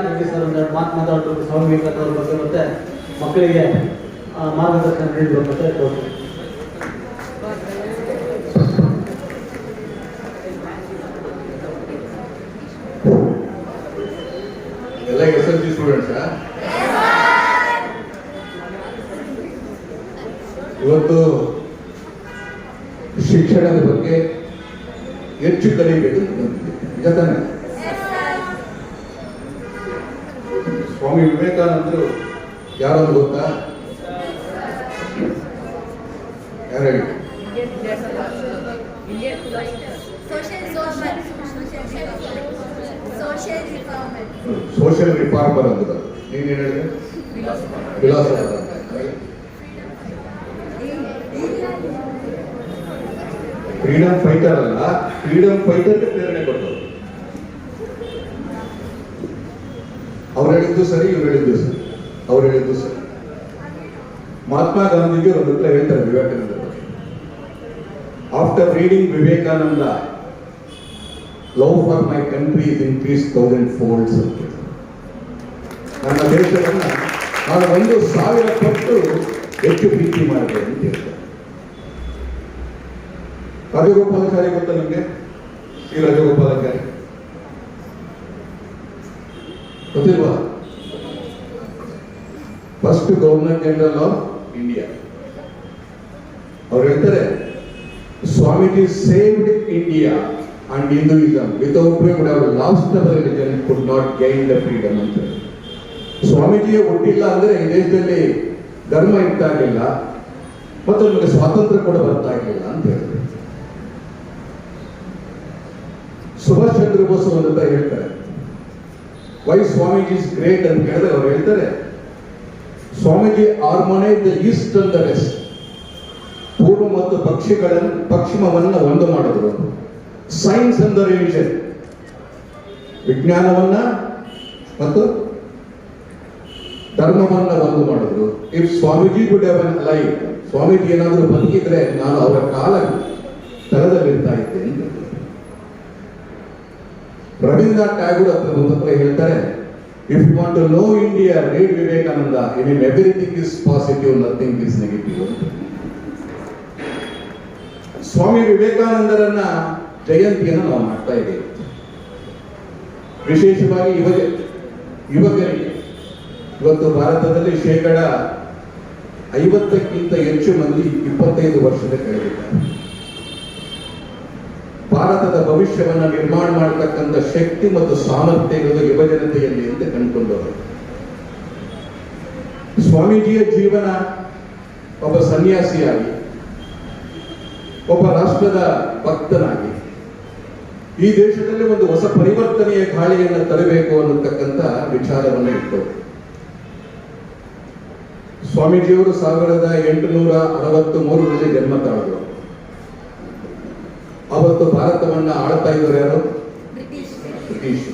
Reddy sir ಒಂದೆರಡು ಮಾತನಾಡಬೇಕು ಸ್ವಾಮಿ ವಿವೇಕಾನಂದರ ಬಗ್ಗೆ ಮತ್ತೆ ಮಕ್ಕಳಿಗೆ ಮಾರ್ಗದರ್ಶನ ನೀಡಬೇಕು ಅಂತ ಹೇಳ್ತೀನಿ. ಎಲ್ಲ SLC ಸ್ಟೂಡೆಂಟ್ಸಾ? ಇವತ್ತು ಶಿಕ್ಷಣದ ಬಗ್ಗೆ ಹೆಚ್ಚು ಕಲಿಯಬೇಕು ನಿಜ ತಾನೆ? ಸ್ವಾಮಿ ವಿವೇಕಾನಂದರು ಯಾರೊಂದು ಗೊತ್ತಾ? ಯಾರು ಹೇಳಿ? ಸೋಷಿಯಲ್ ರಿಫಾರ್ಮರ್ ಅಂತ. ನೀನೇನು ಹೇಳಿದೆ? ಫಿಲಾಸಫರ್. ಫ್ರೀಡಮ್ ಫೈಟರ್ ಅಲ್ಲ, ಫ್ರೀಡಮ್ ಫೈಟರ್ಗೆ ಪ್ರೇರಣೆ ಕೊಡ್ತಾರೆ. ಅವ್ರು ಹೇಳಿದ್ದು ಸರಿ, ಇವ್ರು ಹೇಳಿದ್ದು ಸರಿ, ಅವ್ರು ಹೇಳಿದ್ದು ಸರಿ. ಮಹಾತ್ಮ ಗಾಂಧಿಗೆ ಒಂದು ಹತ್ರ ಹೇಳ್ತಾರೆ ವಿವೇಕಾನಂದ ಬಗ್ಗೆ. After reading Vivekananda, love for my country is increase 1000 folds ಅಂತ. ನನ್ನ ದೇಶವನ್ನು ನಾನು 1000 ಪಟ್ಟು ಹೆಚ್ಚು ಪ್ರೀತಿ ಮಾಡಿದೆ ಅಂತ ಹೇಳ್ತಾರೆ. ರಾಜಗೋಪಾಲಾಚಾರಿ ಗೊತ್ತಾ ನಿಮಗೆ? ಈ ರಾಜಗೋಪಾಲಾಚಾರಿ ಗೊತ್ತಿಲ್ವಾ? First governor general of India. ಅವ್ರು ಹೇಳ್ತಾರೆ, Swamiji saved India and Hinduism, without would have lost the religion, could not gain the freedom ಅಂತ. ಸ್ವಾಮೀಜಿಯೇ ಹುಟ್ಟಿಲ್ಲ ಅಂದ್ರೆ ಈ ದೇಶದಲ್ಲಿ ಧರ್ಮ ಇರ್ತಾಗಿಲ್ಲ ಮತ್ತು ನಮಗೆ ಸ್ವಾತಂತ್ರ್ಯ ಕೂಡ ಬರ್ತಾ ಇರಲಿಲ್ಲ ಅಂತ ಹೇಳ್ತಾರೆ. ಸುಭಾಷ್ ಚಂದ್ರ ಬೋಸ್ ಅಂತ ಹೇಳ್ತಾರೆ, ವೈ ಸ್ವಾಮೀಜಿ ಇಸ್ ಗ್ರೇಟ್ ಅಂತ ಹೇಳಿದ್ರೆ ಅವ್ರು ಹೇಳ್ತಾರೆ, Swamiji harmonise the east and the west, ಪೂರ್ವ ಮತ್ತು ಪಶ್ಚಿಮವನ್ನು ಒಂದು ಮಾಡಿದ್ರು. ಸೈನ್ಸ್ ಅಂಡ್ ದ ರಿಲಿಜನ್, ವಿಜ್ಞಾನವನ್ನ ಮತ್ತು ಧರ್ಮವನ್ನ ಒಂದು ಮಾಡಿದ್ರು. If Swamiji good have been alive, Swamiji ಏನಾದರೂ ಬದುಕಿದ್ರೆ ನಾನು ಅವರ ಕಾಲ ತರದಲ್ಲಿರ್ತಾ ಇದ್ದೆ ಅಂತ. ರವೀಂದ್ರನಾಥ್ ಟ್ಯಾಗೂರ್ ಹತ್ರ ಹೇಳ್ತಾರೆ, if you want to know India, read Vivekananda. In everything is positive, nothing is negative ಅಂತ. ಸ್ವಾಮಿ ವಿವೇಕಾನಂದರನ್ನ ಜಯಂತಿಯನ್ನು ನಾವು ಮಾಡ್ತಾ ಇದ್ದೇವೆ. ವಿಶೇಷವಾಗಿ ಯುವಕರಿಗೆ ಇವತ್ತು ಭಾರತದಲ್ಲಿ 50% ಹೆಚ್ಚು ಮಂದಿ 25 ವರ್ಷದ ಕೆಳಗಿದ್ದಾರೆ. ಭಾರತದ ಭವಿಷ್ಯವನ್ನು ನಿರ್ಮಾಣ ಮಾಡತಕ್ಕಂಥ ಶಕ್ತಿ ಮತ್ತು ಸಾಮರ್ಥ್ಯ ಇರುವುದು ಯುವಜನತೆಯಲ್ಲಿ ಅಂತ ಕಂಡುಕೊಂಡವರು. ಸ್ವಾಮೀಜಿಯ ಜೀವನ ಒಬ್ಬ ಸನ್ಯಾಸಿಯಾಗಿ, ಒಬ್ಬ ರಾಷ್ಟ್ರದ ಭಕ್ತನಾಗಿ ಈ ದೇಶದಲ್ಲಿ ಒಂದು ಹೊಸ ಪರಿವರ್ತನೆಯ ಗಾಳಿಯನ್ನು ತರಬೇಕು ಅನ್ನತಕ್ಕಂಥ ವಿಚಾರವನ್ನು ಇಟ್ಟರು. ಸ್ವಾಮೀಜಿಯವರು 1863ರಲ್ಲಿ ಜನ್ಮ ತಾಳಿದರು. ಅವತ್ತು ಭಾರತವನ್ನ ಆಳ್ತಾ ಇದ್ದವರು ಯಾರು? ಬ್ರಿಟಿಷ್.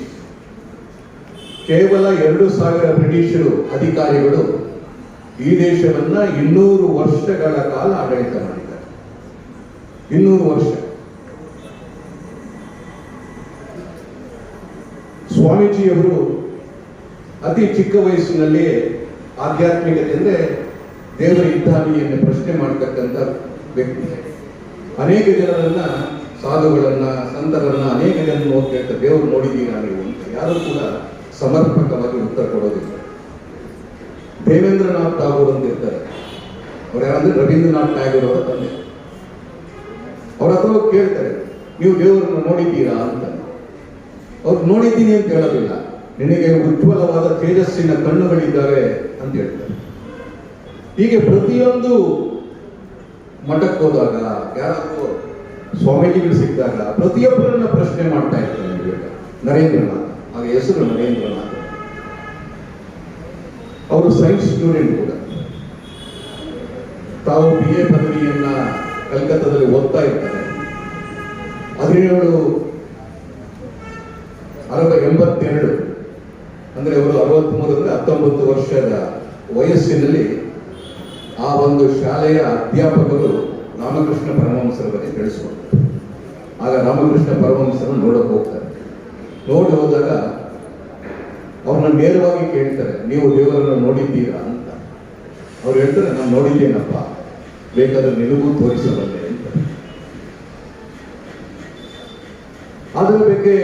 ಕೇವಲ 2000 ಬ್ರಿಟಿಷರು ಅಧಿಕಾರಿಗಳು ಈ ದೇಶವನ್ನ 200 ವರ್ಷಗಳ ಕಾಲ ಆಡಳಿತ ಮಾಡಿದ್ದಾರೆ. 200 ವರ್ಷ. ಸ್ವಾಮೀಜಿಯವರು ಅತಿ ಚಿಕ್ಕ ವಯಸ್ಸಿನಲ್ಲಿ ಆಧ್ಯಾತ್ಮಿಕತೆ ಅಂದ್ರೆ ದೇವರ ಇದ್ದಾನೆಯನ್ನು ಪ್ರಶ್ನೆ ಮಾಡತಕ್ಕಂಥ ವ್ಯಕ್ತಿ. ಅನೇಕ ಜನರನ್ನ, ಸಾಧುಗಳನ್ನ, ಸಂತರನ್ನ ಅನೇಕ ಜನ ನೋಡ್ತಾ ದೇವರು ನೋಡಿದ್ದೀರಾ ನೀವು ಅಂತ ಯಾರು ಕೂಡ ಸಮರ್ಪಕವಾಗಿ ಉತ್ತರ ಕೊಡೋದಿಲ್ಲ. ದೇವೇಂದ್ರನಾಥ್ ಟಾಗೂರ್ ಅಂತ ಇರ್ತಾರೆ. ಅವ್ರು ಯಾರಂದ್ರೆ ರವೀಂದ್ರನಾಥ್ ಟ್ಯಾಗೂರ್ ಅವರ ತಂದೆ. ಅವ್ರ ಹತ್ರ ಕೇಳ್ತಾರೆ, ನೀವು ದೇವರನ್ನು ನೋಡಿದ್ದೀರಾ ಅಂತ. ಅವ್ರು ನೋಡಿದ್ದೀನಿ ಅಂತ ಹೇಳೋದಿಲ್ಲ, ನಿನಗೆ ಉಜ್ವಲವಾದ ತೇಜಸ್ಸಿನ ಕಣ್ಣುಗಳಿದ್ದಾವೆ ಅಂತ ಹೇಳ್ತಾರೆ. ಹೀಗೆ ಪ್ರತಿಯೊಂದು ಮಠಕ್ಕೆ ಹೋದಾಗ, ಯಾರಾದರೂ ಸ್ವಾಮೀಜಿಗಳು ಸಿಕ್ಕಿದಾಗ ಪ್ರತಿಯೊಬ್ಬರನ್ನ ಪ್ರಶ್ನೆ ಮಾಡ್ತಾ ಇರ್ತಾರೆ. ನರೇಂದ್ರನಾಥ್, ಆಗ ಹೆಸರು ನರೇಂದ್ರನಾಥ್. ಅವರು ಸೈನ್ಸ್ ಸ್ಟೂಡೆಂಟ್ ಕೂಡ. ತಾವು BA ಪದವಿಯನ್ನ ಕಲ್ಕತ್ತಾದಲ್ಲಿ ಓದ್ತಾ ಇರ್ತಾರೆ. 1782 ಅಂದ್ರೆ ಅವರು 63ರಿಂದ 19 ವರ್ಷದ ವಯಸ್ಸಿನಲ್ಲಿ ಆ ಒಂದು ಶಾಲೆಯ ಅಧ್ಯಾಪಕರು ರಾಮಕೃಷ್ಣ ಪರಮಹಂಸರ ಬಗ್ಗೆ ತಿಳಿಸ್ಕೊಡ್ತಾರೆ. ಆಗ ರಾಮಕೃಷ್ಣ ಪರಮಹಂಸರನ್ನು ನೋಡಕ್ಕೆ ಹೋಗ್ತಾರೆ. ನೋಡಿ ಹೋದಾಗ ಅವ್ರನ್ನ ನೇರವಾಗಿ ಕೇಳ್ತಾರೆ, ನೀವು ದೇವರನ್ನು ನೋಡಿದ್ದೀರಾ ಅಂತ. ಅವ್ರು ಹೇಳ್ತಾರೆ, ನಾನು ನೋಡಿದ್ದೇನಪ್ಪ, ಬೇಕಾದ್ರೆ ನಿನಗೂ ತೋರಿಸಬಲ್ಲೆ ಅಂತ. ಅದರ ಬಗ್ಗೆ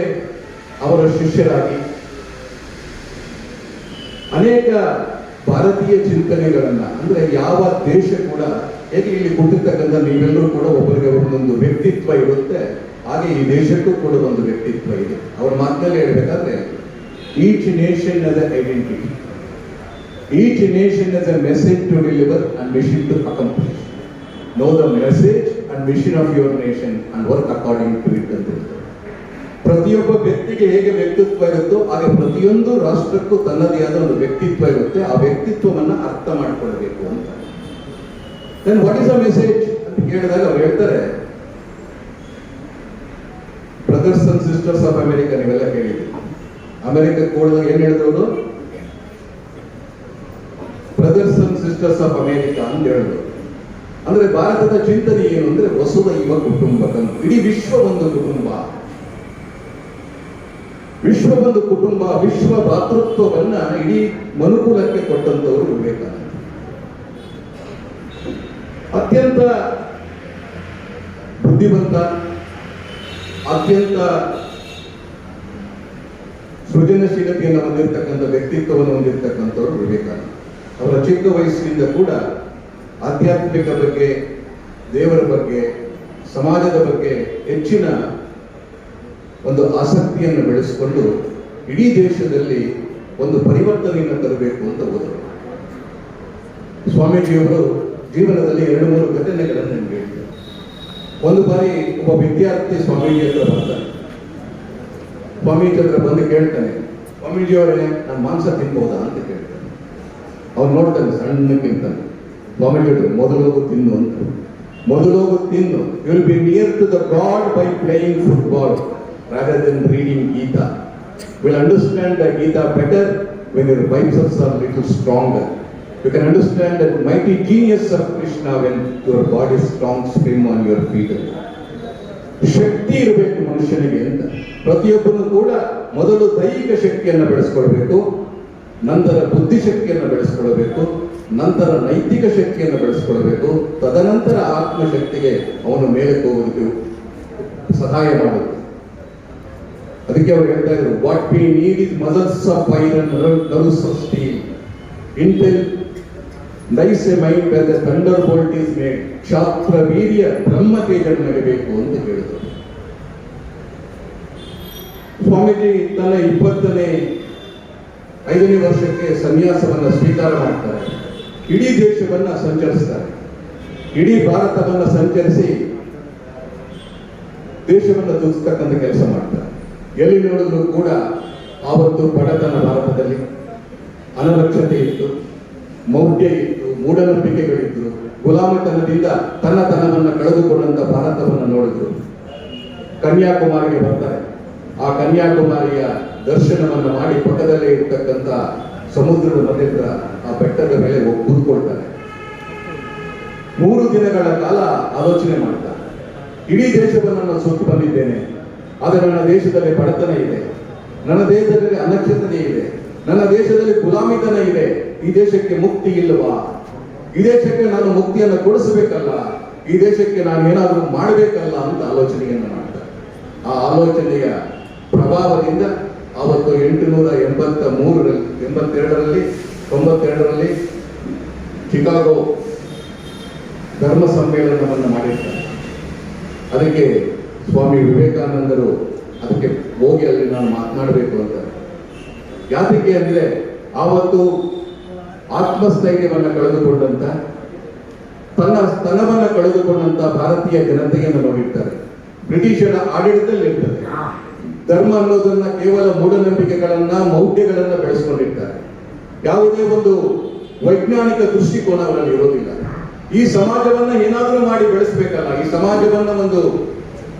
ಅವರ ಶಿಷ್ಯರಾಗಿ ಅನೇಕ ಭಾರತೀಯ ಚಿಂತನೆಗಳನ್ನ, ಅಂದ್ರೆ ಯಾವ ದೇಶ ಕೂಡ, ಹೇಗೆ ಇಲ್ಲಿ ಕೊಟ್ಟಿರ್ತಕ್ಕಂಥ ನೀವೆಲ್ಲರೂ ಕೂಡ ಒಬ್ಬರಿಗೆ ಒಂದೊಂದು ವ್ಯಕ್ತಿತ್ವ ಇರುತ್ತೆ, ಹಾಗೆ ಈ ದೇಶಕ್ಕೂ ಕೂಡ ಒಂದು ವ್ಯಕ್ತಿತ್ವ ಇದೆ. ಅವ್ರ ಮಾತಿನಲ್ಲಿ ಹೇಳ್ಬೇಕಾದ್ರೆ, each nation has an identity, each nation has a message to deliver and mission to accomplish. Know the message and mission of your nation and work according to it ಅಂತ ಹೇಳ್ತಾರೆ. ಪ್ರತಿಯೊಬ್ಬ ವ್ಯಕ್ತಿಗೆ ಹೇಗೆ ವ್ಯಕ್ತಿತ್ವ ಇರುತ್ತೋ ಹಾಗೆ ಪ್ರತಿಯೊಂದು ರಾಷ್ಟ್ರಕ್ಕೂ ತನ್ನದೇ ಆದ ಒಂದು ವ್ಯಕ್ತಿತ್ವ ಇರುತ್ತೆ. ಆ ವ್ಯಕ್ತಿತ್ವವನ್ನ ಅರ್ಥ ಮಾಡ್ಕೊಳ್ಬೇಕು ಅಂತ. Then what is a message ಅಂತ ಕೇಳಿದಾಗ ಅವ್ರು ಹೇಳ್ತಾರೆ, brothers and sisters of America, ನೀವೆಲ್ಲ ಕೇಳಿದ್ರಿ. ಅಮೆರಿಕಕ್ಕೆ ಹೋದಾಗ ಏನ್ ಹೇಳಿದ್ರು, brothers and sisters of America ಅಂತ ಹೇಳಿದ್ರು. ಅಂದ್ರೆ ಭಾರತದ ಚಿಂತನೆ ಏನು ಅಂದ್ರೆ ವಸುದೈವ ಕುಟುಂಬಕಂ, ಇಡೀ ವಿಶ್ವ ಒಂದು ಕುಟುಂಬ, ವಿಶ್ವ ಒಂದು ಕುಟುಂಬ, ವಿಶ್ವ ಭಾತೃತ್ವವನ್ನ ಇಡೀ ಮನುಕುಲಕ್ಕೆ ಕೊಟ್ಟಂತವರು ವಿವೇಕಾನಂದ. ಅತ್ಯಂತ ಬುದ್ಧಿವಂತ, ಅತ್ಯಂತ ಸೃಜನಶೀಲತೆಯನ್ನು ಹೊಂದಿರತಕ್ಕಂಥ ವ್ಯಕ್ತಿತ್ವವನ್ನು ಹೊಂದಿರತಕ್ಕಂಥವ್ರು ವಿವೇಕಾನಂದ. ಅವರ ಚಿಕ್ಕ ವಯಸ್ಸಿನಿಂದ ಕೂಡ ಆಧ್ಯಾತ್ಮಿಕ ಬಗ್ಗೆ, ದೇವರ ಬಗ್ಗೆ, ಸಮಾಜದ ಬಗ್ಗೆ ಹೆಚ್ಚಿನ ಒಂದು ಆಸಕ್ತಿಯನ್ನು ಬೆಳೆಸಿಕೊಂಡು ಇಡೀ ದೇಶದಲ್ಲಿ ಒಂದು ಪರಿವರ್ತನೆಯನ್ನು ತರಬೇಕು ಅಂತ ಹೋದರು. ಸ್ವಾಮೀಜಿಯವರು ಜೀವನದಲ್ಲಿ 2-3 ಘಟನೆಗಳನ್ನು ನನಗೆ ಹೇಳಿದರು. ಒಂದು ಬಾರಿ ಒಬ್ಬ ವಿದ್ಯಾರ್ಥಿ ಸ್ವಾಮೀಜಿ ಹತ್ರ ಬರ್ತಾನೆ. ಸ್ವಾಮೀಜಿ ಹತ್ರ ಬಂದು ಕೇಳ್ತಾನೆ, ಸ್ವಾಮೀಜಿಯವರೇ ನಾನು ಮಾಂಸ ತಿನ್ಬಹುದಾ ಅಂತ ಕೇಳ್ತಾನೆ. ಅವ್ನು ನೋಡ್ತಾನೆ, ಸಣ್ಣಕ್ಕಿಂತಾನೆ. ಸ್ವಾಮೀಜಿಯವರು ಮೊದಲೋಗು ತಿನ್ನು ಅಂತ. ಮೊದಲೋಗು ತಿನ್ನು, you will be near to the God by playing football rather than reading Gita. We'll understand the Gita better when your biceps are little stronger. You can understand the mighty genius of Krishna when your body is strong, swim on your feet. ಶಕ್ತಿ ಇರಬೇಕು ಮನುಷ್ಯನಿಗೆ ಅಂತ. ಪ್ರತಿಯೊಬ್ಬನು ಕೂಡ ಮೊದಲು ದೈಹಿಕ ಶಕ್ತಿಯನ್ನು ಬೆಳೆಸ್ಕೊಳ್ಬೇಕು, ನಂತರ ಬುದ್ಧಿಶಕ್ತಿಯನ್ನು ಬೆಳೆಸ್ಕೊಳ್ಬೇಕು, ನಂತರ ನೈತಿಕ ಶಕ್ತಿಯನ್ನು ಬೆಳೆಸ್ಕೊಳ್ಬೇಕು, ತದನಂತರ ಆತ್ಮಶಕ್ತಿಗೆ ಅವನು ಮೇಲೆ ಹೋಗೋದಕ್ಕೆ ಸಹಾಯ ಮಾಡಬೇಕು. ಅದಕ್ಕೆ ಅವರು ಹೇಳ್ತಾ ಇದ್ರು, what we need is muscles of iron, nerves of steel, intel nice a mind where the thunderbolt is made, ಕ್ಷಾತ್ರ ವೀರ್ಯ ಬ್ರಹ್ಮ ತೇಜಸ್ಸಿಗೆ ಬೇಕು ಅಂತ ಹೇಳಿದರು. ಸ್ವಾಮೀಜಿ ತನ್ನ 25ನೇ ವರ್ಷಕ್ಕೆ ಸನ್ಯಾಸವನ್ನ ಸ್ವೀಕಾರ ಮಾಡ್ತಾರೆ. ಇಡೀ ದೇಶವನ್ನ ಸಂಚರಿಸ್ತಾರೆ. ಇಡೀ ಭಾರತವನ್ನ ಸಂಚರಿಸಿ ದೇಶವನ್ನು ತುಳಿಸ್ತಕ್ಕಂಥ ಕೆಲಸ ಮಾಡ್ತಾರೆ. ಎಲ್ಲಿ ನೋಡಿದ್ರು ಕೂಡ ಆವತ್ತು ಬಡತನ ಭಾರತದಲ್ಲಿ, ಅನಕ್ಷತೆ ಇತ್ತು, ಮೌಢ್ಯ ಇತ್ತು, ಮೂಢನಂಬಿಕೆಗಳಿದ್ರು, ಗುಲಾಮತನದಿಂದ ತನ್ನತನವನ್ನು ಕಳೆದುಕೊಂಡಂತ ಭಾರತವನ್ನು ನೋಡಿದ್ರು. ಕನ್ಯಾಕುಮಾರಿಗೆ ಬರ್ತಾರೆ. ಆ ಕನ್ಯಾಕುಮಾರಿಯ ದರ್ಶನವನ್ನು ಮಾಡಿ ಪಕ್ಕದಲ್ಲೇ ಇರ್ತಕ್ಕಂಥ ಸಮುದ್ರದ ಮಧ್ಯದ ಆ ಬೆಟ್ಟದ ಮೇಲೆ ಹೋಗಿ ಕೂತ್ಕೊಳ್ತಾರೆ. 3 ದಿನಗಳ ಕಾಲ ಆಲೋಚನೆ ಮಾಡ್ತಾರೆ. ಇಡೀ ದೇಶವನ್ನು ನಾನು ಸುತ್ತು ಬಂದಿದ್ದೇನೆ, ಆದರೆ ನನ್ನ ದೇಶದಲ್ಲಿ ಬಡತನ ಇದೆ, ನನ್ನ ದೇಶದಲ್ಲಿ ಅನಕ್ಷತೆ ಇದೆ, ನನ್ನ ದೇಶದಲ್ಲಿ ಗುಲಾಮಿತನ ಇದೆ. ಈ ದೇಶಕ್ಕೆ ಮುಕ್ತಿ ಇಲ್ಲವಾ? ಈ ದೇಶಕ್ಕೆ ನಾನು ಮುಕ್ತಿಯನ್ನು ಕೊಡಿಸಬೇಕಲ್ಲ, ಈ ದೇಶಕ್ಕೆ ನಾನು ಏನಾದರೂ ಮಾಡಬೇಕಲ್ಲ ಅಂತ ಆಲೋಚನೆಯನ್ನು ಮಾಡ್ತಾರೆ. ಆ ಆಲೋಚನೆಯ ಪ್ರಭಾವದಿಂದ ಅವತ್ತು 1892ರಲ್ಲಿ ಚಿಕಾಗೋ ಧರ್ಮ ಸಮ್ಮೇಳನವನ್ನು ಮಾಡಿರ್ತಾರೆ. ಅದಕ್ಕೆ ಸ್ವಾಮಿ ವಿವೇಕಾನಂದರು ಅದಕ್ಕೆ ಹೋಗಿ ಅಲ್ಲಿ ನಾನು ಮಾತನಾಡಬೇಕು ಅಂತ. ಯಾತಕ್ಕೆ ಅಂದರೆ ಆವತ್ತು ಆತ್ಮಸ್ಥೈರ್ಯವನ್ನು ಕಳೆದುಕೊಂಡಂತ, ತನ್ನ ಸ್ತನವನ್ನು ಕಳೆದುಕೊಂಡಂತ ಭಾರತೀಯ ಜನತೆಯನ್ನು ನೋಡಿರ್ತಾರೆ. ಬ್ರಿಟಿಷರ ಆಡಳಿತದಲ್ಲಿ ಇರ್ತದೆ. ಧರ್ಮ ಅನ್ನೋದನ್ನ ಕೇವಲ ಮೂಢನಂಬಿಕೆಗಳನ್ನ, ಮೌಢ್ಯಗಳನ್ನ ಬೆಳೆಸ್ಕೊಂಡಿರ್ತಾರೆ. ಯಾವುದೇ ಒಂದು ವೈಜ್ಞಾನಿಕ ದೃಷ್ಟಿಕೋನ ಅವರಲ್ಲಿ ಇರೋದಿಲ್ಲ. ಈ ಸಮಾಜವನ್ನ ಏನಾದರೂ ಮಾಡಿ ಬೆಳೆಸಬೇಕಲ್ಲ, ಈ ಸಮಾಜವನ್ನ ಒಂದು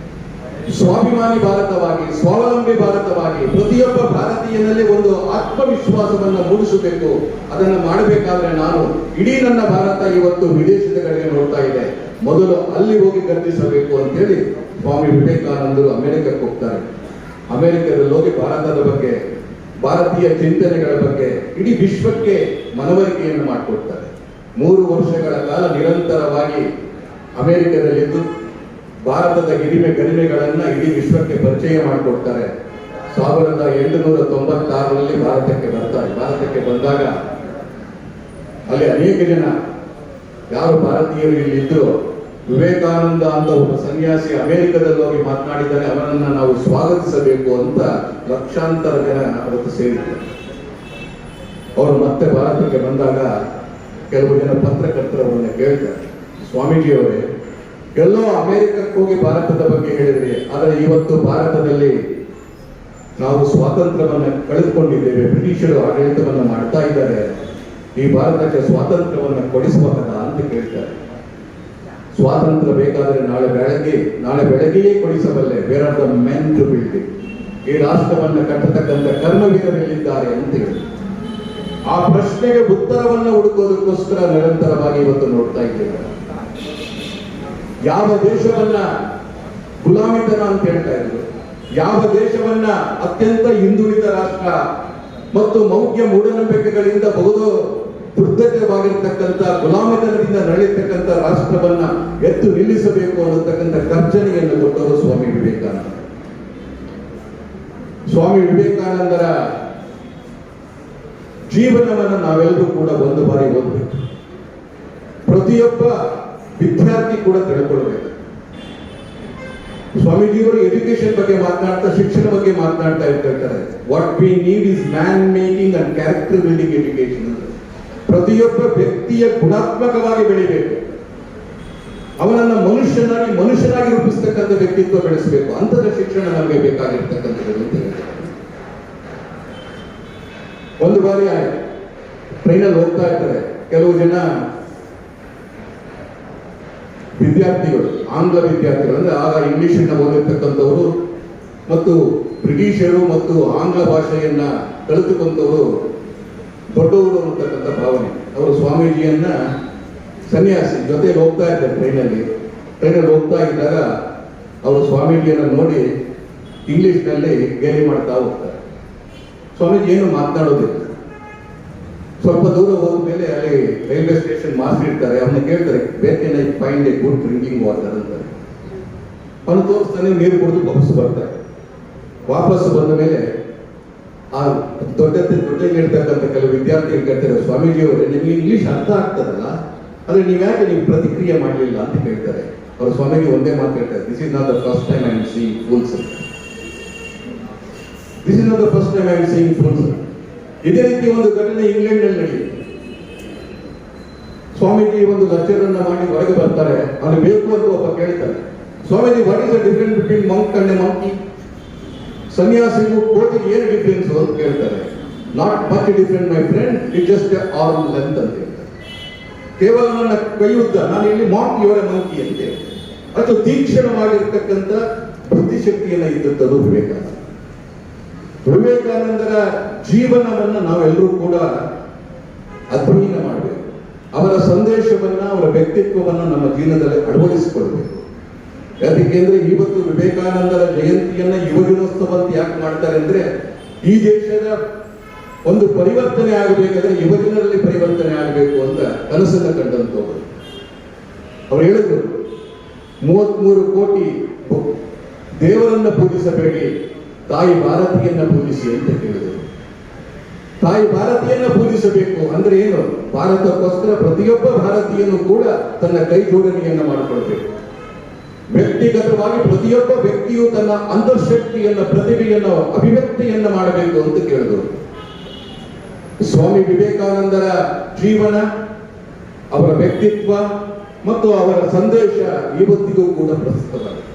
ಸ್ವಾಭಿಮಾನಿ ಭಾರತವಾಗಿ, ಸ್ವಾವಲಂಬಿ ಭಾರತವಾಗಿ, ಪ್ರತಿಯೊಬ್ಬ ಭಾರತೀಯನಲ್ಲಿ ಒಂದು ಆತ್ಮವಿಶ್ವಾಸವನ್ನು ಮೂಡಿಸಬೇಕು. ಅದನ್ನು ಮಾಡಬೇಕಾದ್ರೆ ನಾನು ಇಡೀ ನನ್ನ ಭಾರತ ಇವತ್ತು ವಿದೇಶದ ಕಡೆಗೆ ನೋಡ್ತಾ ಇದೆ, ಮೊದಲು ಅಲ್ಲಿ ಹೋಗಿ ಗರ್ಜಿಸಬೇಕು ಅಂತೇಳಿ ಸ್ವಾಮಿ ವಿವೇಕಾನಂದರು ಅಮೆರಿಕಕ್ಕೆ ಹೋಗ್ತಾರೆ. ಅಮೆರಿಕದಲ್ಲಿ ಹೋಗಿ ಭಾರತದ ಬಗ್ಗೆ ಭಾರತೀಯ ಚಿಂತನೆಗಳ ಬಗ್ಗೆ ಇಡೀ ವಿಶ್ವಕ್ಕೆ ಮನವರಿಕೆಯನ್ನು ಮಾಡಿಕೊಡ್ತಾರೆ. 3 ವರ್ಷಗಳ ಕಾಲ ನಿರಂತರವಾಗಿ ಅಮೆರಿಕದಲ್ಲಿದ್ದು ಭಾರತದ ಹಿರಿಮೆ ಗರಿಮೆಗಳನ್ನ ಇಡೀ ವಿಶ್ವಕ್ಕೆ ಪರಿಚಯ ಮಾಡಿಕೊಡ್ತಾರೆ. 1896ರಲ್ಲಿ ಭಾರತಕ್ಕೆ ಬರ್ತಾರೆ. ಭಾರತಕ್ಕೆ ಬಂದಾಗ ಅಲ್ಲಿ ಅನೇಕ ಜನ ಯಾರು ಭಾರತೀಯರು ಇಲ್ಲಿದ್ರು, ವಿವೇಕಾನಂದ ಅಂತ ಒಬ್ಬ ಸನ್ಯಾಸಿ ಅಮೆರಿಕದಲ್ಲಿ ಹೋಗಿ ಮಾತನಾಡಿದ್ದಾರೆ, ಅವರನ್ನ ನಾವು ಸ್ವಾಗತಿಸಬೇಕು ಅಂತ ಲಕ್ಷಾಂತರ ಜನ ಅವತ್ತು ಸೇರಿದ್ದಾರೆ. ಅವರು ಮತ್ತೆ ಭಾರತಕ್ಕೆ ಬಂದಾಗ ಕೆಲವು ಜನ ಪತ್ರಕರ್ತರವನ್ನ ಕೇಳ್ತಾರೆ, ಸ್ವಾಮೀಜಿಯವರೇ, ಎಲ್ಲೋ ಅಮೆರಿಕಕ್ಕೆ ಹೋಗಿ ಭಾರತದ ಬಗ್ಗೆ ಹೇಳಿದ್ರಿ, ಆದರೆ ಇವತ್ತು ಭಾರತದಲ್ಲಿ ನಾವು ಸ್ವಾತಂತ್ರ್ಯವನ್ನ ಕಳೆದುಕೊಂಡಿದ್ದೇವೆ, ಬ್ರಿಟಿಷರು ಆಡಳಿತವನ್ನ ಮಾಡ್ತಾ ಇದ್ದಾರೆ, ಈ ಭಾರತಕ್ಕೆ ಸ್ವಾತಂತ್ರ್ಯವನ್ನ ಕೊಡಿಸಬಹುದಾ ಅಂತ ಕೇಳ್ತಾರೆ. ಸ್ವಾತಂತ್ರ್ಯ ಬೇಕಾದರೆ ನಾಳೆ ಬೆಳಗ್ಗೆಯೇ ಕೊಡಿಸಬಲ್ಲೆ, where are the men to build it. ಈ ರಾಷ್ಟ್ರವನ್ನ ಕಟ್ಟತಕ್ಕಂಥ ಕರ್ಮವೀರರೆಲ್ಲಿದ್ದಾರೆ ಅಂತ ಹೇಳಿ ಆ ಪ್ರಶ್ನೆಗೆ ಉತ್ತರವನ್ನ ಹುಡುಕೋದಕ್ಕೋಸ್ಕರ ನಿರಂತರವಾಗಿ ಇವತ್ತು ನೋಡ್ತಾ ಇದ್ದೇವೆ. ಯಾವ ದೇಶವನ್ನ ಗುಲಾಮಿತನ ಅಂತ ಹೇಳ್ತಾ ಇದ್ರು, ಯಾವ ದೇಶವನ್ನ ಅತ್ಯಂತ ಹಿಂದುಳಿದ ರಾಷ್ಟ್ರ ಮತ್ತು ಮೌಢ್ಯ ಮೂಢನಂಬಿಕೆಗಳಿಂದ ಬಹುದೋ ವೃದ್ಧವಾಗಿರ್ತಕ್ಕಂಥ ಗುಲಾಮಿತನದಿಂದ ನಡೀತಕ್ಕಂಥ ರಾಷ್ಟ್ರವನ್ನ ಎತ್ತು ನಿಲ್ಲಿಸಬೇಕು ಅನ್ನತಕ್ಕಂಥ ಗರ್ಜನೆಯನ್ನು ಕೊಟ್ಟವರು ಸ್ವಾಮಿ ವಿವೇಕಾನಂದ. ಸ್ವಾಮಿ ವಿವೇಕಾನಂದರ ಜೀವನವನ್ನು ನಾವೆಲ್ಲರೂ ಕೂಡ ಒಂದು ಬಾರಿ ಓದಬೇಕು. ಪ್ರತಿಯೊಬ್ಬ ವಿದ್ಯಾರ್ಥಿ ಕೂಡ ತಿಳ್ಕೊಳ್ಬೇಕು. ಸ್ವಾಮೀಜಿಯವರು ಎಜುಕೇಶನ್ ಬಗ್ಗೆ ಮಾತನಾಡ್ತಾ, ಶಿಕ್ಷಣ ಬಗ್ಗೆ ಮಾತನಾಡ್ತಾ ಇರ್ತಾರೆ. What we need is man making and character building education. ಪ್ರತಿಯೊಬ್ಬ ವ್ಯಕ್ತಿಯ ಗುಣಾತ್ಮಕವಾಗಿ ಬೆಳಿಬೇಕು, ಅವನನ್ನ ಮನುಷ್ಯನಾಗಿ ರೂಪಿಸ್ತಕ್ಕಂಥ ವ್ಯಕ್ತಿತ್ವ ಬೆಳೆಸಬೇಕು. ಅಂಥದ ಶಿಕ್ಷಣ ನಮಗೆ ಬೇಕಾಗಿರ್ತಕ್ಕಂಥದ್ದು ಅಂತ ಹೇಳ್ತಾರೆ. ಒಂದು ಬಾರಿ ಟ್ರೈನಲ್ಲಿ ಹೋಗ್ತಾ ಇರ್ತಾರೆ ಕೆಲವು ಜನ ವಿದ್ಯಾರ್ಥಿಗಳು, ಆಂಗ್ಲ ವಿದ್ಯಾರ್ಥಿಗಳು, ಅಂದ್ರೆ ಆಗ ಇಂಗ್ಲಿಷನ್ನ ಓದಿರ್ತಕ್ಕಂಥವರು ಮತ್ತು ಬ್ರಿಟಿಷರು ಮತ್ತು ಆಂಗ್ಲ ಭಾಷೆಯನ್ನ ಕಲಿತುಕೊಂಡವರು ದೊಡ್ಡವರು ಅನ್ನತಕ್ಕಂಥ ಭಾವನೆ. ಅವರು ಸ್ವಾಮೀಜಿಯನ್ನ ಸನ್ಯಾಸಿ ಜೊತೆಗೆ ಹೋಗ್ತಾ ಇದ್ದಾರೆ ಟ್ರೈನಲ್ಲಿ ಹೋಗ್ತಾ ಇದ್ದಾಗ ಅವರು ಸ್ವಾಮೀಜಿಯನ್ನ ನೋಡಿ ಇಂಗ್ಲಿಷ್ನಲ್ಲಿ ಗೇಲಿ ಮಾಡ್ತಾ ಹೋಗ್ತಾರೆ. ಸ್ವಾಮೀಜಿ ಏನು ಮಾತನಾಡೋದಿಲ್ಲ. ಸ್ವಲ್ಪ ದೂರ ಹೋದ ಮೇಲೆ ಅಲ್ಲಿ ರೈಲ್ವೆ ಸ್ಟೇಷನ್ ಮಾಸ್ಟರ್ ಇರ್ತಾರೆ, ಅವನ್ನ ಕೇಳ್ತಾರೆ, where can I find A good drinking water ಅಂತಾರೆ. ಅವನು ತೋರಿಸ್ತಾನೆ, ನೀರು ಕುಡಿದು ವಾಪಸ್ ಬಂದ ಮೇಲೆ ಆ ದೊಡ್ಡಗಿರ್ತಕ್ಕಂಥ ಕೆಲವು ವಿದ್ಯಾರ್ಥಿಗಳು ಕೇಳ್ತಾರೆ, ಸ್ವಾಮೀಜಿಯವರೇ, ನಿಮಗೆ ಇಂಗ್ಲಿಷ್ ಅರ್ಥ ಆಗ್ತದಲ್ಲ, ಆದ್ರೆ ನೀವ್ಯಾಕೆ ನೀವು ಪ್ರತಿಕ್ರಿಯೆ ಮಾಡಲಿಲ್ಲ ಅಂತ ಕೇಳ್ತಾರೆ. ಅವರು ಸ್ವಾಮೀಜಿ ಒಂದೇ ಮಾತು ಹೇಳ್ತಾರೆ, this is not the first time I am seeing fools. This is not the first time I am seeing fools. ಇದೇ ರೀತಿ ಒಂದು ಘಟನೆ ಇಂಗ್ಲೆಂಡ್ ನಲ್ಲಿ ನಡೆಯಿತು. ಸ್ವಾಮೀಜಿ ಒಂದು ಲೆಕ್ಚರ್ ಅನ್ನ ಮಾಡಿ ಹೊರಗೆ ಬರ್ತಾರೆ. ಅವನು ಬೇಕು ಅಂತ ಒಬ್ಬ ಕೇಳ್ತಾರೆ, Swamiji, what is the difference between monk and monkey? ಸನ್ಯಾಸಿಗೂ ಕೋಟಿಗೆ ಏನು ಡಿಫರೆನ್ಸ್ ಅಂತ ಕೇಳ್ತಾರೆ. Not much different my friend, it just arm length ಅಂತ ಹೇಳ್ತಾರೆ. ಕೇವಲ ನನ್ನ ಕೈ ಉದ್ದ, ನಾನು ಇಲ್ಲಿ ಮಾಂಕ್, ಇವರ ಮಂಕಿ ಅಂತ ಹೇಳ್ತಾರೆ. ಅದು ತೀಕ್ಷ್ಣವಾಗಿರ್ತಕ್ಕಂಥ ಬುದ್ಧಿಶಕ್ತಿಯನ್ನ ಇದ್ದಂಥದ್ದು ವಿವೇಕಾನಂದರ ಜೀವನವನ್ನ ನಾವೆಲ್ಲರೂ ಕೂಡ ಅಧ್ಯಯನ ಮಾಡಬೇಕು. ಅವರ ಸಂದೇಶವನ್ನ, ಅವರ ವ್ಯಕ್ತಿತ್ವವನ್ನ ನಮ್ಮ ಜೀವನದಲ್ಲಿ ಅಳವಡಿಸಿಕೊಳ್ಬೇಕು. ಯಾಕೆಂದ್ರೆ ಇವತ್ತು ವಿವೇಕಾನಂದರ ಜಯಂತಿಯನ್ನ ಯುವಜನೋತ್ಸವ ಅಂತ ಯಾಕೆ ಮಾಡ್ತಾರೆ ಅಂದ್ರೆ, ಈ ದೇಶದ ಒಂದು ಪರಿವರ್ತನೆ ಆಗಬೇಕಾದ್ರೆ ಯುವಜನರಲ್ಲಿ ಪರಿವರ್ತನೆ ಆಗಬೇಕು ಅಂತ ಕನಸನ್ನ ಕಂಡಂತವರು. ಅವ್ರು ಹೇಳಿದ್ರು, 33 ಕೋಟಿ ದೇವರನ್ನ ಪೂಜಿಸಬೇಡಿ, ತಾಯಿ ಭಾರತಿಯನ್ನ ಪೂಜಿಸಿ ಅಂತ ಹೇಳಿದರು. ತಾಯಿ ಭಾರತಿಯನ್ನ ಪೂಜಿಸಬೇಕು ಅಂದ್ರೆ ಏನು? ಭಾರತಕ್ಕೋಸ್ಕರ ಪ್ರತಿಯೊಬ್ಬ ಭಾರತೀಯನು ಕೂಡ ತನ್ನ ಕೈ ಜೋಡಣೆಯನ್ನ ಮಾಡಿಕೊಳ್ಬೇಕು. ವ್ಯಕ್ತಿಗತವಾಗಿ ಪ್ರತಿಯೊಬ್ಬ ವ್ಯಕ್ತಿಯು ತನ್ನ ಅಂತರ್ಶಕ್ತಿಯನ್ನ, ಪ್ರತಿಭೆಯನ್ನ, ಅಭಿವ್ಯಕ್ತಿಯನ್ನ ಮಾಡಬೇಕು ಅಂತ ಕೇಳಿದರು. ಸ್ವಾಮಿ ವಿವೇಕಾನಂದರ ಜೀವನ, ಅವರ ವ್ಯಕ್ತಿತ್ವ ಮತ್ತು ಅವರ ಸಂದೇಶ ಇವತ್ತಿಗೂ ಕೂಡ ಪ್ರಸ್ತುತವಾಗಿದೆ.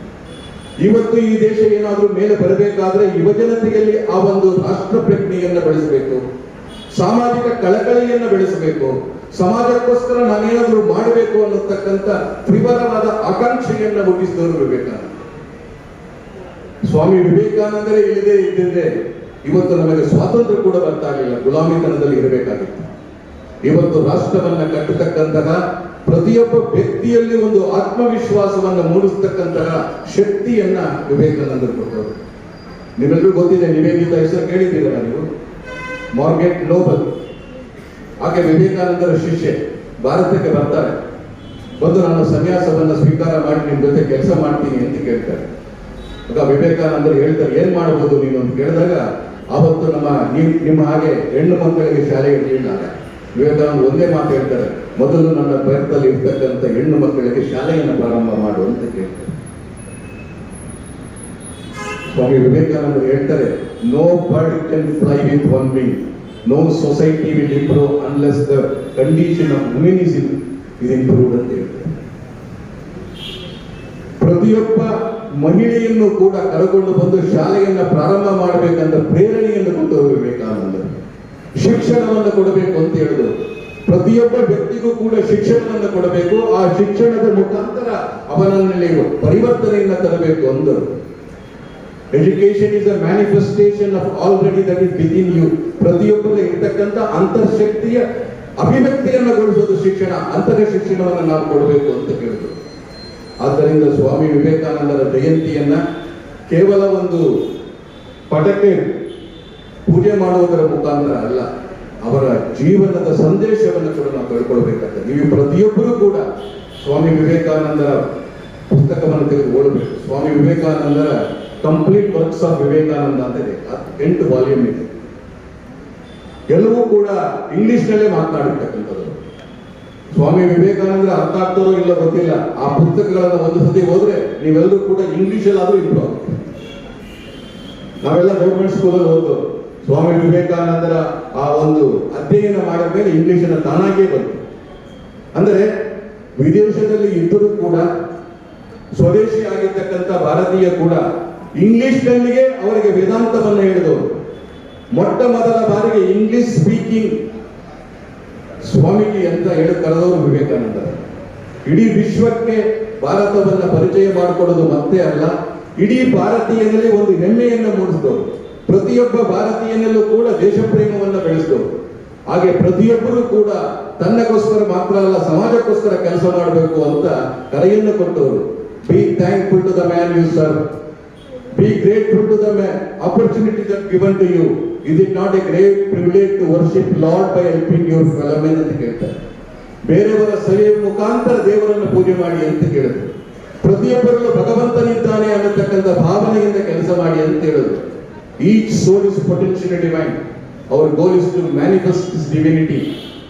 ಇವತ್ತು ಈ ದೇಶ ಏನಾದರೂ ಮೇಲೆ ಬರಬೇಕಾದ್ರೆ ಯುವಜನತೆಯಲ್ಲಿ ಆ ಒಂದು ರಾಷ್ಟ್ರ ಪ್ರಜ್ಞೆಯನ್ನು ಬೆಳೆಸಬೇಕು, ಸಾಮಾಜಿಕ ಕಳಕಳಿಯನ್ನು ಬೆಳೆಸಬೇಕು, ಸಮಾಜಕ್ಕೋಸ್ಕರ ನಾನೇನಾದರೂ ಮಾಡಬೇಕು ಅನ್ನತಕ್ಕಂಥ ತೀವ್ರವಾದ ಆಕಾಂಕ್ಷೆಯನ್ನು ಹುಟ್ಟಿಸಿದವರು ವಿವೇಕಾನಂದ. ಸ್ವಾಮಿ ವಿವೇಕಾನಂದರೇ ಇಲ್ಲದೆ ಇದ್ದಿದ್ರೆ ಇವತ್ತು ನಮಗೆ ಸ್ವಾತಂತ್ರ್ಯ ಕೂಡ ಬರ್ತಾಗಲಿಲ್ಲ, ಗುಲಾಮಿತನದಲ್ಲಿ ಇರಬೇಕಾಗಿತ್ತು. ಇವತ್ತು ರಾಷ್ಟ್ರವನ್ನ ಕಟ್ಟತಕ್ಕಂತಹ ಪ್ರತಿಯೊಬ್ಬ ವ್ಯಕ್ತಿಯಲ್ಲಿ ಒಂದು ಆತ್ಮವಿಶ್ವಾಸವನ್ನ ಮೂಡಿಸ್ತಕ್ಕಂತಹ ಶಕ್ತಿಯನ್ನ ವಿವೇಕಾನಂದರು ಕೊಟ್ಟರು. ನಿಮ್ಮೆಲ್ಲರೂ ಗೊತ್ತಿದೆ, ನಿವೇದಿತ ಹೆಸರು ಕೇಳಿದ್ದೀರಲ್ಲ ನೀವು. ಮಾರ್ಗೆಟ್ ನೋಬಲ್, ಆಕೆ ವಿವೇಕಾನಂದರ ಶಿಷ್ಯೆ, ಭಾರತಕ್ಕೆ ಬರ್ತಾರೆ. ಬಂದು ನಾನು ಸನ್ಯಾಸವನ್ನು ಸ್ವೀಕಾರ ಮಾಡಿ ನಿಮ್ಮ ಜೊತೆ ಕೆಲಸ ಮಾಡ್ತೀನಿ ಅಂತ ಕೇಳ್ತಾರೆ. ಆಗ ವಿವೇಕಾನಂದರು ಹೇಳ್ತಾರೆ, ಏನ್ ಮಾಡಬಹುದು ನೀನು ಅಂತ ಕೇಳಿದಾಗ, ಆವತ್ತು ನಿಮ್ಮ ಹಾಗೆ ಹೆಣ್ಣು ಮಕ್ಕಳಿಗೆ ಶಾಲೆ ಇರಲಿಲ್ಲ. ವಿವೇಕಾನಂದ ಒಂದೇ ಮಾತು ಹೇಳ್ತಾರೆ, ಮೊದಲು ನನ್ನ ಭಾರತದಲ್ಲಿ ಇರ್ತಕ್ಕಂಥ ಹೆಣ್ಣು ಮಕ್ಕಳಿಗೆ ಶಾಲೆಯನ್ನು ಪ್ರಾರಂಭ ಮಾಡು ಅಂತ ಕೇಳ್ತಾರೆ. ಸ್ವಾಮಿ ವಿವೇಕಾನಂದರು ಹೇಳ್ತಾರೆ, no bird can fly with one wing, no society will improve unless the condition of women is improved ಅಂತ ಹೇಳ್ತಾರೆ. ಪ್ರತಿಯೊಬ್ಬ ಮಹಿಳೆಯನ್ನು ಕೂಡ ಕರೆಕೊಂಡು ಬಂದು ಶಾಲೆಯನ್ನ ಪ್ರಾರಂಭ ಮಾಡಬೇಕಂತ ಪ್ರೇರಣೆಯನ್ನು ಕೊಟ್ಟರು ವಿವೇಕಾನಂದರು. ಶಿಕ್ಷಣವನ್ನು ಕೊಡಬೇಕು ಅಂತ ಹೇಳಿದ್ರು. ಪ್ರತಿಯೊಬ್ಬ ವ್ಯಕ್ತಿಗೂ ಕೂಡ ಶಿಕ್ಷಣವನ್ನು ಕೊಡಬೇಕು, ಆ ಶಿಕ್ಷಣದ ಮುಖಾಂತರ ಅವನಲ್ಲಿ ಪರಿವರ್ತನೆಯನ್ನು ತರಬೇಕು ಅಂದರು. Education is a manifestation of already that is within you. ಪ್ರತಿಯೊಬ್ಬರಲ್ಲಿ ಇರ್ತಕ್ಕಂಥ ಅಂತರ್ಶಕ್ತಿಯ ಅಭಿವ್ಯಕ್ತಿಯನ್ನು ಗೊಳಿಸೋದು ಶಿಕ್ಷಣ. ಅಂತಹ ಶಿಕ್ಷಣವನ್ನು ನಾವು ಕೊಡಬೇಕು ಅಂತ ಹೇಳಿದ್ರು. ಆದ್ದರಿಂದ ಸ್ವಾಮಿ ವಿವೇಕಾನಂದರ ಜಯಂತಿಯನ್ನ ಕೇವಲ ಒಂದು ಪಟಕ್ಕೆ ಪೂಜೆ ಮಾಡುವುದರ ಮುಖಾಂತರ ಅಲ್ಲ, ಅವರ ಜೀವನದ ಸಂದೇಶವನ್ನು ಕೂಡ ನಾವು ತಿಳ್ಕೊಳ್ಬೇಕಾಗ್ತದೆ. ನೀವು ಪ್ರತಿಯೊಬ್ಬರೂ ಕೂಡ ಸ್ವಾಮಿ ವಿವೇಕಾನಂದರ ಪುಸ್ತಕವನ್ನು ತೆಗೆದು ಓದಬೇಕು. ಸ್ವಾಮಿ ವಿವೇಕಾನಂದರ ಕಂಪ್ಲೀಟ್ ವರ್ಕ್ಸ್ ಆಫ್ ವಿವೇಕಾನಂದ ಅಂತ ಇದೆ, 8 ವಾಲ್ಯೂಮ್ ಇದೆ. ಎಲ್ಲವೂ ಕೂಡ ಇಂಗ್ಲಿಷ್ನಲ್ಲೇ ಮಾತನಾಡಿರ್ತಕ್ಕಂಥದ್ದು. ಸ್ವಾಮಿ ವಿವೇಕಾನಂದರ ಅರ್ಥ ಆಗ್ತಾರೋ ಇಲ್ಲ ಗೊತ್ತಿಲ್ಲ, ಆ ಪುಸ್ತಕಗಳನ್ನು ಒಂದು ಸತಿ ಹೋದ್ರೆ ನೀವೆಲ್ಲರೂ ಕೂಡ ಇಂಗ್ಲಿಷಲ್ಲಾದ್ರೂ ಇಂಪ್ರೂವ್ ಆಗುತ್ತೆ. ನಾವೆಲ್ಲ ಗೌರ್ಮೆಂಟ್ ಸ್ಕೂಲಲ್ಲಿ ಓದೋದು, ಸ್ವಾಮಿ ವಿವೇಕಾನಂದರ ಆ ಒಂದು ಅಧ್ಯಯನ ಮಾಡಿದ ಮೇಲೆ ಇಂಗ್ಲಿಷನ್ನು ತಾನಾಗಿಯೇ ಬಂತು. ಅಂದರೆ ವಿದೇಶದಲ್ಲಿ ಇದ್ದರೂ ಕೂಡ ಸ್ವದೇಶಿ ಆಗಿರ್ತಕ್ಕಂಥ ಭಾರತೀಯ ಕೂಡ ಇಂಗ್ಲಿಷ್ನಲ್ಲಿಯೇ ಅವರಿಗೆ ವೇದಾಂತವನ್ನು ಹೇಳಿದವರು. ಮೊಟ್ಟ ಮೊದಲ ಬಾರಿಗೆ ಇಂಗ್ಲಿಷ್ ಸ್ಪೀಕಿಂಗ್ ಸ್ವಾಮೀಜಿ ಅಂತ ಹೇಳಿ ಕರೆದವರು ವಿವೇಕಾನಂದ. ಇಡೀ ವಿಶ್ವಕ್ಕೆ ಭಾರತವನ್ನು ಪರಿಚಯ ಮಾಡಿಕೊಡೋದು ಮತ್ತೆ ಅಲ್ಲ, ಇಡೀ ಭಾರತೀಯನಲ್ಲಿ ಒಂದು ಹೆಮ್ಮೆಯನ್ನು ಮೂಡಿಸಿದವರು. ಪ್ರತಿಯೊಬ್ಬ ಭಾರತೀಯನಲ್ಲೂ ಕೂಡ ದೇಶ ಪ್ರೇಮವನ್ನು ಬೆಳೆಸಿದವರು. ಹಾಗೆ ಪ್ರತಿಯೊಬ್ಬರೂ ಕೂಡ ತನ್ನಗೋಸ್ಕರ ಮಾತ್ರ ಅಲ್ಲ, ಸಮಾಜಕ್ಕೋಸ್ಕರ ಕೆಲಸ ಮಾಡಬೇಕು ಅಂತ ಕರೆಯನ್ನು ಕೊಟ್ಟವರು. Be thankful to the man you serve, be grateful to the opportunities are given to you. Is it not a great privilege to worship Lord by helping your fellow men ಅಂತ ಕೇಳ್ತಾರೆ. ಬೇರೆಯವರ ಸೇವೆಯ ಮುಖಾಂತರ ದೇವರನ್ನು ಪೂಜೆ ಮಾಡಿ ಅಂತ ಕೇಳಿದ್ರು. ಪ್ರತಿಯೊಬ್ಬರಲ್ಲೂ ಭಗವಂತನಿದ್ದಾನೆ ಅನ್ನತಕ್ಕಂಥ ಭಾವನೆಯಿಂದ ಕೆಲಸ ಮಾಡಿ ಅಂತ ಹೇಳಿದ್ರು. Each soul is potentially divine. Our goal is to manifest this divinity.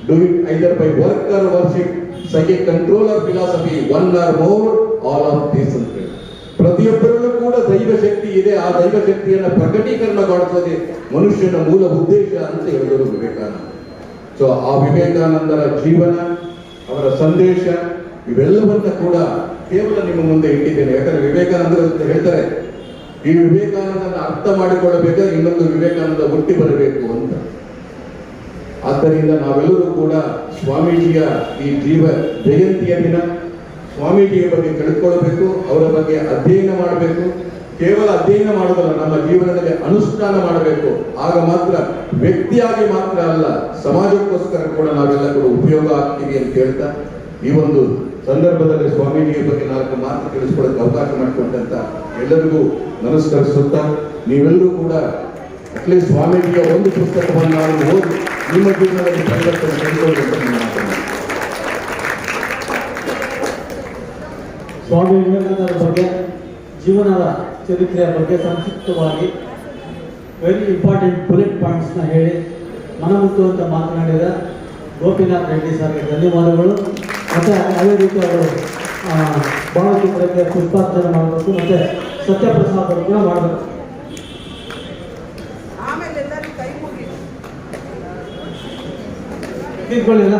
Do it either by work or worship, psychic control or philosophy, one or more, all of this ಅಂತ ಹೇಳಿ. ಪ್ರತಿಯೊಬ್ಬರಲ್ಲೂ ಕೂಡ ದೈವ ಶಕ್ತಿ ಇದೆ. ಆ ದೈವ ಶಕ್ತಿಯನ್ನು ಪ್ರಕಟೀಕರಣಗೊಳಿಸೋದೇ ಮನುಷ್ಯನ ಮೂಲ ಉದ್ದೇಶ ಅಂತ ಹೇಳಿದರು ವಿವೇಕಾನಂದ. ಸೊ ಆ ವಿವೇಕಾನಂದರ ಜೀವನ, ಅವರ ಸಂದೇಶ, ಇವೆಲ್ಲವನ್ನ ಕೂಡ ಕೇವಲ ನಿಮ್ಮ ಮುಂದೆ ಇಟ್ಟಿದ್ದೇನೆ. ಯಾಕಂದ್ರೆ ವಿವೇಕಾನಂದರು ಹೇಳ್ತಾರೆ, ಈ ವಿವೇಕಾನಂದನ ಅರ್ಥ ಮಾಡಿಕೊಳ್ಳಬೇಕಾದ್ರೆ ಇನ್ನೊಂದು ವಿವೇಕಾನಂದ ಹುಟ್ಟಿ ಬರಬೇಕು ಅಂತ. ಆದ್ದರಿಂದ ನಾವೆಲ್ಲರೂ ಕೂಡ ಸ್ವಾಮೀಜಿಯ ಈ ಜಯಂತಿಯ ದಿನ ಸ್ವಾಮೀಜಿಯ ಬಗ್ಗೆ ತಿಳ್ಕೊಳ್ಬೇಕು, ಅವರ ಬಗ್ಗೆ ಅಧ್ಯಯನ ಮಾಡಬೇಕು. ಕೇವಲ ಅಧ್ಯಯನ ಮಾಡೋದಲ್ಲ, ನಮ್ಮ ಜೀವನದಲ್ಲಿ ಅನುಷ್ಠಾನ ಮಾಡಬೇಕು. ಆಗ ಮಾತ್ರ ವ್ಯಕ್ತಿಯಾಗಿ ಮಾತ್ರ ಅಲ್ಲ, ಸಮಾಜಕ್ಕೋಸ್ಕರ ಕೂಡ ನಾವೆಲ್ಲ ಕೂಡ ಉಪಯೋಗ ಆಗ್ತೀವಿ ಅಂತ ಹೇಳ್ತಾ, ಈ ಒಂದು ಸಂದರ್ಭದಲ್ಲಿ ಸ್ವಾಮೀಜಿಯ ಬಗ್ಗೆ 4 ಮಾತು ತಿಳಿಸ್ಕೊಳ್ಳೋಕೆ ಅವಕಾಶ ಮಾಡಿಕೊಟ್ಟಂತ ಎಲ್ಲರಿಗೂ ನಮಸ್ಕರಿಸುತ್ತಾ, ನೀವೆಲ್ಲರೂ ಕೂಡ ಅಟ್ಲೀಸ್ಟ್ ಸ್ವಾಮೀಜಿಯ ಒಂದು ಪುಸ್ತಕವನ್ನು ನಾವು ಓದಿ ನಿಮ್ಮ ಜೀವನದಲ್ಲಿ ಪರಿವರ್ತನೆ ತೆಗೆದುಕೊಳ್ಳಬೇಕು. ಸ್ವಾಮಿ ವಿವೇಕಾನಂದರ ಬಗ್ಗೆ, ಜೀವನದ ಚರಿತ್ರೆಯ ಬಗ್ಗೆ ಸಂಕ್ಷಿಪ್ತವಾಗಿ ವೆರಿ ಇಂಪಾರ್ಟೆಂಟ್ ಬುಲೆಟ್ ಪಾಯಿಂಟ್ಸ್ನ ಹೇಳಿ ಮನಮುಟ್ಟುವಂತ ಮಾತನಾಡಿದ ಗೋಪಿನಾಥ್ ರೆಡ್ಡಿ ಸರ್ಗೆ ಧನ್ಯವಾದಗಳು. ಮತ್ತು ಅದೇ ರೀತಿ ಅವರು ಭಾವಚಿತ್ರಕ್ಕೆ ಪುಷ್ಪಾರ್ಚನೆ ಮಾಡಬೇಕು, ಮತ್ತು ಸತ್ಯಪ್ರಸಾದ್ ಅವರು ಕೂಡ ಮಾಡಬೇಕು. ತಿಳ್ಕೊಳ್ಳಿಲ್ಲ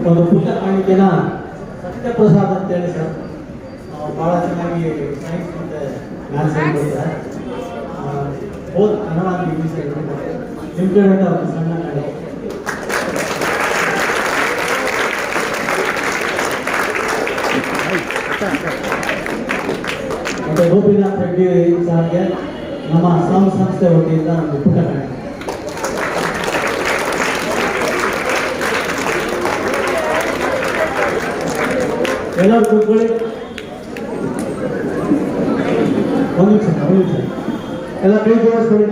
ಒಂದು ಪುಟ್ಟ ಕಾಣಿಕೆನ ಸತ್ಯಪ್ರಸಾದ್ ಅಂತೇಳಿ ಸರ್ ಭಾಳ ಚೆನ್ನಾಗಿ ಸೈನ್ಸ್ ಮತ್ತು ಮ್ಯಾಥ್ಸ್ ಹೇಳ್ಕೊಡ್ತಾರೆ. ಬೋತ್ ಕನ್ನಡ ಮತ್ತು ಇಂಗ್ಲೀಷ್ ಹೇಳ್ಕೊಡ್ತಾರೆ. ನಿಮ್ಮ ಕಡೆಯಿಂದ ಒಂದು ಸಣ್ಣ ಕಡೆ ಮತ್ತು ಗೋಪಿನಾಥ್ ರೆಡ್ಡಿ ಸಾರ್ಗೆ ನಮ್ಮ ಸಂಸ್ಥೆ ವತಿಯಿಂದ ಒಂದು ಪುಟ್ಟ ಕಡೆ. ಎಲ್ಲರೂ ಕೂತ್ಕೊಳ್ಳಿ. ಒಂದು ನಿಮಿಷ ಎಲ್ಲ ಕೈ ಜೋಡಿಸ್ಕೊಳ್ಳಿ.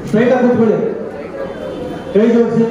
ಸ್ಟ್ರೈಟಾಗಿ ಕೂತ್ಕೊಳ್ಳಿ. ಕೈ ಜೋಡಿಸಿ.